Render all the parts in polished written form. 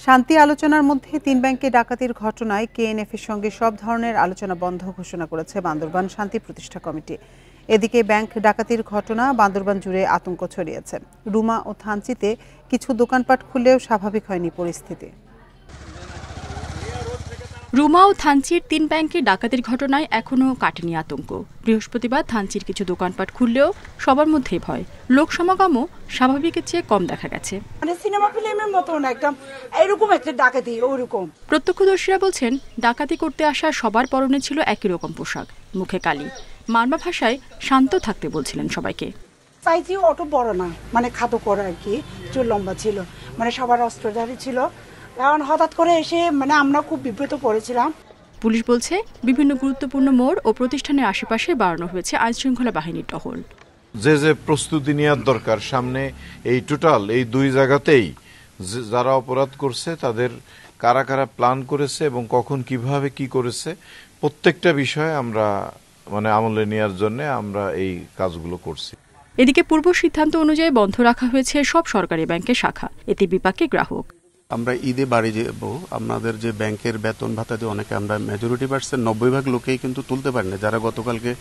শান্তি আলোচনার মধ্যে ৩ ব্যাংকে ডাকাতির ঘটনায় কেএনএফ এর সঙ্গে সব ধরনের আলোচনা বন্ধ ঘোষণা করেছে বান্দরবান শান্তি প্রতিষ্ঠা কমিটি। এদিকে ব্যাংক ডাকাতির ঘটনা বান্দরবান জুড়ে আতঙ্ক ছড়িয়েছে। রুমা ও থানচিতে কিছু দোকানপাট খুললেও স্বাভাবিক হয়নি পরিস্থিতি। রুমা ও থানচির ৩ ব্যাংকে ডাকাতির ঘটনায় এখনও কাটেনি আতঙ্ক। বৃহস্পতিবার থানচির কিছু দোকানপাট খুললেও সবার মধ্যেই ভয়। লোক সমাগমও স্বাভাবিকের চেয়ে কম দেখা গেছে। সিনেমা ফিল্মের মতো একদম এরকম একটা ডাকাতি ওরকম। প্রত্যক্ষদর্শীরা বলছেন, ডাকাতি করতে আসা সবার পরনে ছিল একই রকম পোশাক, মুখে কালি। মারমা ভাষায় শান্ত থাকতে বলছিলেন সবাইকে। সাইজে অত বড় না, খাটো করা আর কি, চুল লম্বা ছিল, সবার অস্ত্রধারী ছিল। এখন হঠাৎ করে এসে আমরা খুব বিব্রত পড়েছিলাম। পুলিশ বলছে, বিভিন্ন গুরুত্বপূর্ণ মোড় ও প্রতিষ্ঠানের আশেপাশে বাড়ানো হয়েছে আইনশৃঙ্খলা বাহিনীর টহল। যে প্রস্তুতি নেওয়ার দরকার, সামনে এই টোটাল এই 2 জায়গাতেই যারা অপরাধ করছে তাদের কারা কারা প্ল্যান করেছে এবং কখন কিভাবে কি করেছে, প্রত্যেকটা বিষয়ে আমরা আমলে নেওয়ার জন্য আমরা এই কাজগুলো করছি। এদিকে পূর্ব সিদ্ধান্ত অনুযায়ী বন্ধ রাখা হয়েছে সব সরকারি ব্যাংকের শাখা। এতে বিপাকে গ্রাহক। আমরা ঈদে বাড়ি যাব, আপনাদের যে ব্যাংকের বেতন ভাতা দিয়ে অনেকে আমরা মেজরিটি পার্সেন্ট 90% লোকেই কিন্তু তুলতে পারেন না। যারা গতকালকে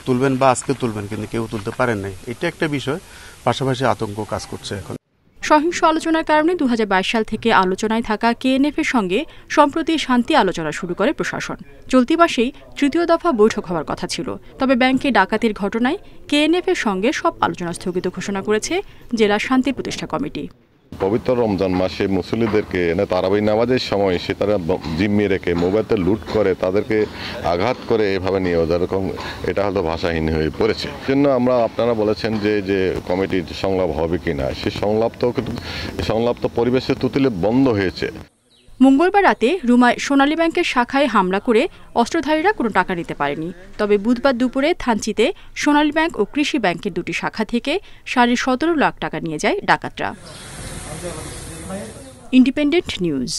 তুলবেন বা আজকে তুলবেন কিন্তু কেউ তুলতে পারেন নাই। এটা একটা বিষয়, পাশাপাশি আতঙ্ক কাজ করছে এখন। সহিংস আলোচনার কারণে 2022 সাল থেকে আলোচনায় থাকা কেএনএফ এর সঙ্গে সম্প্রতি শান্তি আলোচনা শুরু করে প্রশাসন। চলতি মাসেই 3য় দফা বৈঠক হওয়ার কথা ছিল। তবে ব্যাংকে ডাকাতির ঘটনায় কেএনএফ এর সঙ্গে সব আলোচনা স্থগিত ঘোষণা করেছে জেলা শান্তি প্রতিষ্ঠা কমিটি। পবিত্র রমজান মাসে মুসল্লিদেরকে তারাবি নামাজের সময় সে তারা জিম্মি রেখে মোবাইলটা লুট করে, তাদেরকে আঘাত করে এভাবে নিয়ে যেরকম এটা হয়তো ভাষাহীন হয়ে পড়েছে। জন্য আপনারা বলেছেন যে কমিটির সংলাপ হবে কিনা, সে সংলাপ তো পরিবেশে তুতিলে বন্ধ হয়েছে। মঙ্গলবার রাতে রুমায় সোনালী ব্যাংকের শাখায় হামলা করে অস্ত্রধারীরা কোনো টাকা নিতে পারেনি। তবে বুধবার দুপুরে থানচিতে সোনালী ব্যাংক ও কৃষি ব্যাংকের 2টি শাখা থেকে 17.5 লাখ টাকা নিয়ে যায় ডাকাতরা। Independent news.